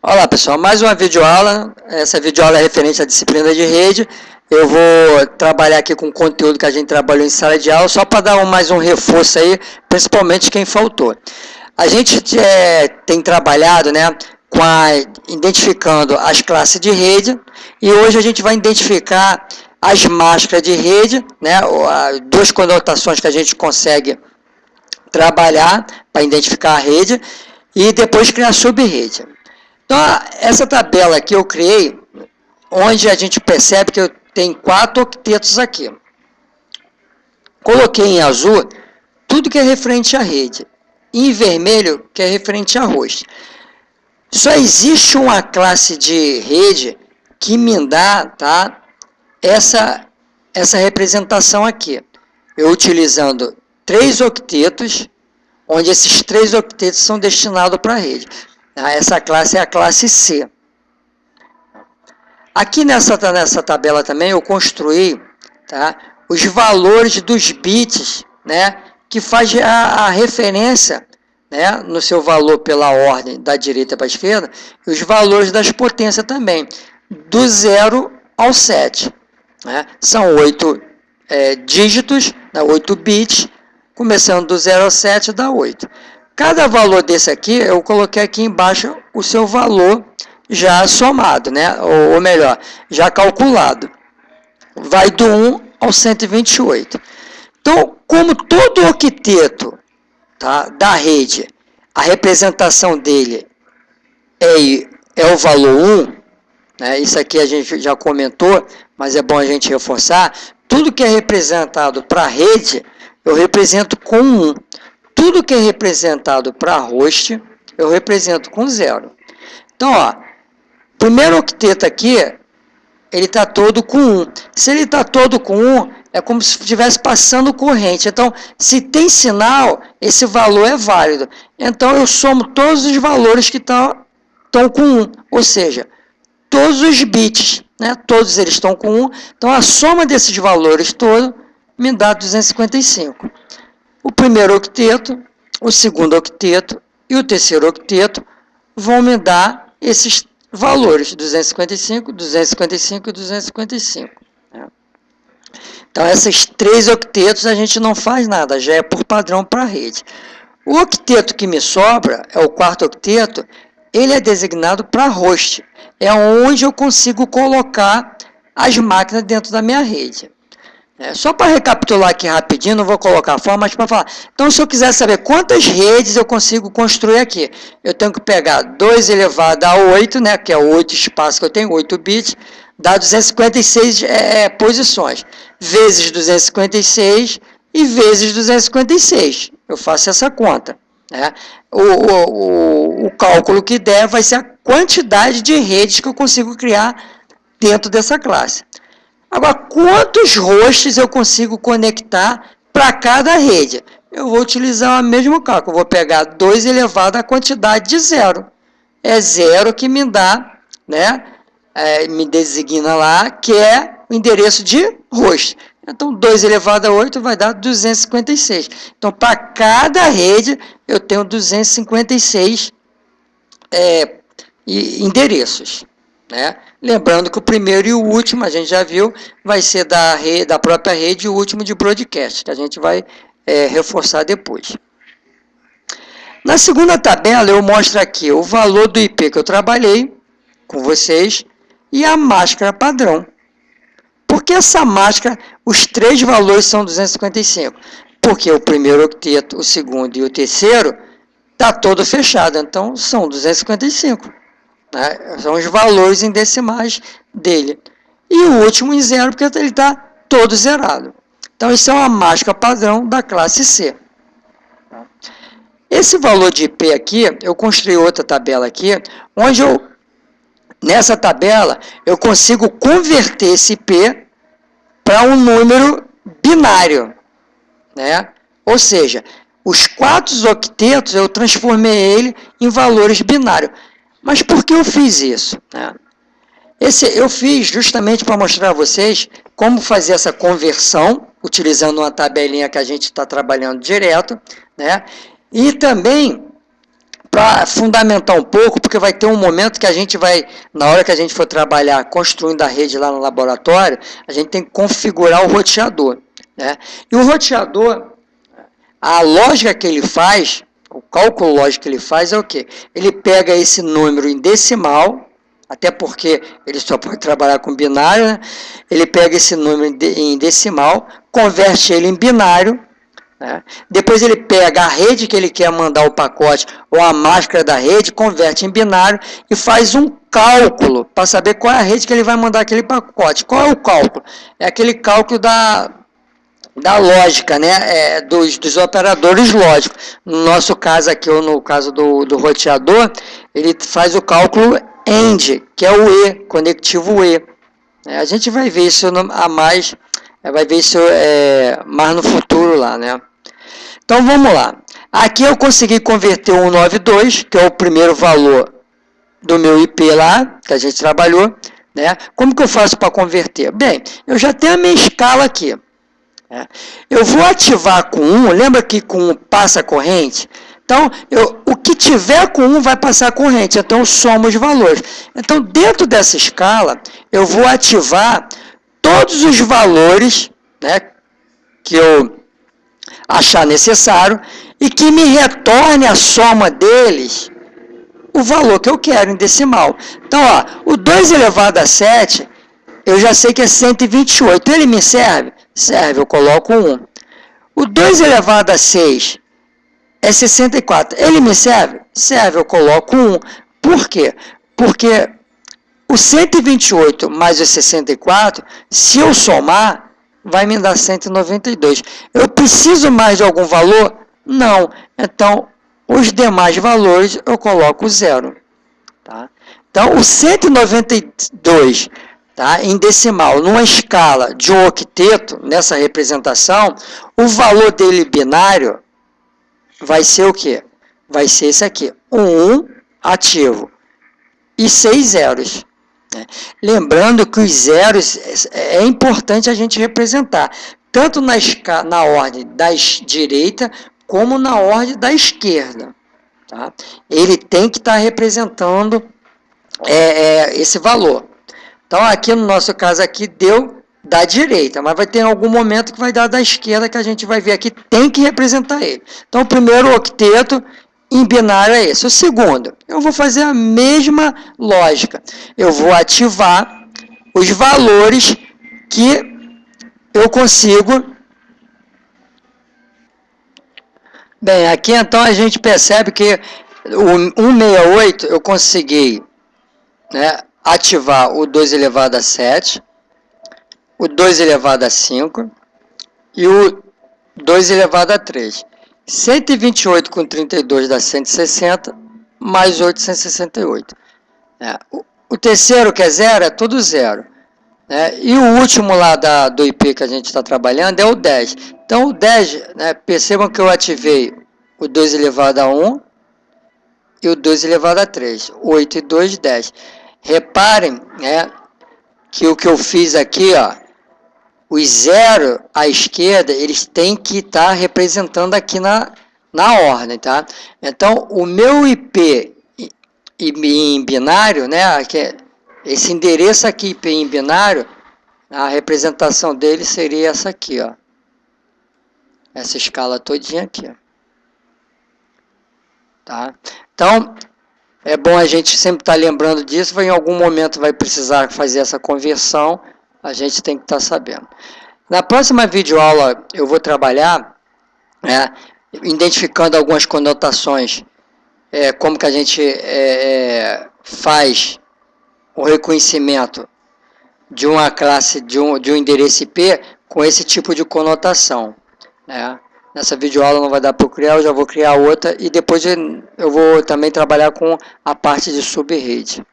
Olá pessoal, mais uma videoaula. Essa videoaula é referente à disciplina de rede. Eu vou trabalhar aqui com o conteúdo que a gente trabalhou em sala de aula, só para dar mais um reforço aí, principalmente quem faltou. A gente tem trabalhado, identificando as classes de rede, e hoje a gente vai identificar as máscaras de rede, duas conotações que a gente consegue trabalhar para identificar a rede, e depois criar sub-rede. Então, essa tabela aqui eu criei, onde a gente percebe que eu tenho 4 octetos aqui. Coloquei em azul tudo que é referente à rede, e em vermelho que é referente a host. Só existe uma classe de rede que me dá essa representação aqui. Eu utilizando 3 octetos, onde esses 3 octetos são destinados para a rede. Essa classe é a classe C. Aqui nessa tabela também eu construí os valores dos bits, que faz a referência no seu valor pela ordem da direita para a esquerda, e os valores das potências também, do 0 ao 7. São 8 dígitos, 8 bits, começando do 0 ao 7 dá 8. Cada valor desse aqui, eu coloquei aqui embaixo o seu valor já somado, ou melhor, já calculado. Vai do 1 ao 128. Então, como todo octeto da rede, a representação dele é o valor 1, isso aqui a gente já comentou, mas é bom a gente reforçar, tudo que é representado para a rede, eu represento com 1. Tudo que é representado para host, eu represento com 0. Então, primeiro octeto aqui, ele está todo com 1. Se ele está todo com 1, é como se estivesse passando corrente. Então, se tem sinal, esse valor é válido. Então, eu somo todos os valores que estão com 1. Ou seja, todos os bits, todos eles estão com 1. Então, a soma desses valores todos me dá 255. O primeiro octeto, o segundo octeto e o terceiro octeto vão me dar esses valores, 255, 255 e 255. Então, esses 3 octetos a gente não faz nada, já é por padrão para a rede. O octeto que me sobra, é o quarto octeto, ele é designado para host. É onde eu consigo colocar as máquinas dentro da minha rede. Só para recapitular aqui rapidinho, não vou colocar a forma, mas para falar. Então, se eu quiser saber quantas redes eu consigo construir aqui, eu tenho que pegar 2 elevado a 8, que é 8 espaços que eu tenho, 8 bits, dá 256 posições, vezes 256 e vezes 256. Eu faço essa conta. O cálculo que der vai ser a quantidade de redes que eu consigo criar dentro dessa classe. Agora, quantos hosts eu consigo conectar para cada rede? Eu vou utilizar o mesmo cálculo. Eu vou pegar 2 elevado à quantidade de 0. É 0 que me dá, me designa lá, que é o endereço de host. Então, 2 elevado a 8 vai dar 256. Então, para cada rede, eu tenho 256 endereços. Lembrando que o primeiro e o último, a gente já viu, vai ser da própria rede e o último de broadcast, que a gente vai reforçar depois. Na segunda tabela, eu mostro aqui o valor do IP que eu trabalhei com vocês e a máscara padrão. Porque essa máscara, os 3 valores são 255? Porque o primeiro octeto, o segundo e o terceiro, está todo fechado, então são 255. São os valores em decimais dele. E o último em 0, porque ele está todo zerado. Então, isso é uma máscara padrão da classe C. Esse valor de IP aqui, eu construí outra tabela aqui, onde nessa tabela, eu consigo converter esse IP para um número binário. Ou seja, os 4 octetos, eu transformei ele em valores binários. Mas por que eu fiz isso? Eu fiz justamente para mostrar a vocês como fazer essa conversão, utilizando uma tabelinha que a gente está trabalhando direto, e também para fundamentar um pouco, porque vai ter um momento que a gente vai, na hora que a gente for trabalhar construindo a rede lá no laboratório, a gente tem que configurar o roteador, né? E o roteador, a lógica que ele faz, o cálculo lógico que ele faz é o quê? Ele pega esse número em decimal, até porque ele só pode trabalhar com binário, né? Ele pega esse número em decimal, converte ele em binário, né? Depois ele pega a rede que ele quer mandar o pacote ou a máscara da rede, converte em binário e faz um cálculo para saber qual é a rede que ele vai mandar aquele pacote. Qual é o cálculo? É aquele cálculo da lógica, né? Dos operadores lógicos. No nosso caso aqui, ou no caso do roteador, ele faz o cálculo AND, que é o E, conectivo E. A gente vai ver isso mais no futuro lá, né? Então vamos lá. Aqui eu consegui converter o 192, que é o primeiro valor do meu IP lá, que a gente trabalhou, né? Como que eu faço para converter? Bem, eu já tenho a minha escala aqui. Eu vou ativar com 1, lembra que com 1 passa a corrente? Então, o que tiver com 1 vai passar a corrente, então eu somo os valores. Então, dentro dessa escala, eu vou ativar todos os valores, né, que eu achar necessário e que me retorne a soma deles o valor que eu quero em decimal. Então, ó, o 2 elevado a 7, eu já sei que é 128. Ele me serve? Serve, eu coloco 1. O 2 elevado a 6 é 64. Ele me serve? Serve, eu coloco 1. Por quê? Porque o 128 mais o 64, se eu somar, vai me dar 192. Eu preciso mais de algum valor? Não. Então, os demais valores eu coloco 0. Tá? Então, o 192, tá, em decimal, numa escala de um octeto, nessa representação, o valor dele binário vai ser o quê? Vai ser esse aqui, 1 ativo e 6 zeros. Lembrando que os zeros é importante a gente representar, tanto na ordem da direita, como na ordem da esquerda. Tá? Ele tem que estar representando esse valor. Então, aqui no nosso caso aqui, deu da direita, mas vai ter algum momento que vai dar da esquerda, que a gente vai ver aqui, tem que representar ele. Então, o primeiro octeto em binário é esse. O segundo, eu vou fazer a mesma lógica. Eu vou ativar os valores que eu consigo. Bem, aqui então a gente percebe que o 168 eu consegui, né, ativar o 2 elevado a 7, o 2 elevado a 5 e o 2 elevado a 3. 128 com 32 dá 160, mais 868. O terceiro, que é 0, é tudo 0. E o último lá do IP que a gente está trabalhando é o 10. Então, o 10, percebam que eu ativei o 2 elevado a 1 e o 2 elevado a 3. 8 e 2, 10. Reparem, que o que eu fiz aqui, ó, os 0 à esquerda, eles têm que estar representando aqui na ordem, tá? Então, o meu IP em binário, esse endereço aqui, IP em binário, a representação dele seria essa aqui, ó. Essa escala todinha aqui, ó. Tá? Então, é bom a gente sempre estar lembrando disso, em algum momento vai precisar fazer essa conversão, a gente tem que estar sabendo. Na próxima videoaula eu vou trabalhar identificando algumas conotações, como que a gente faz o reconhecimento de uma classe, de um endereço IP com esse tipo de conotação. Nessa videoaula não vai dar para eu criar, eu já vou criar outra e depois eu vou também trabalhar com a parte de subrede.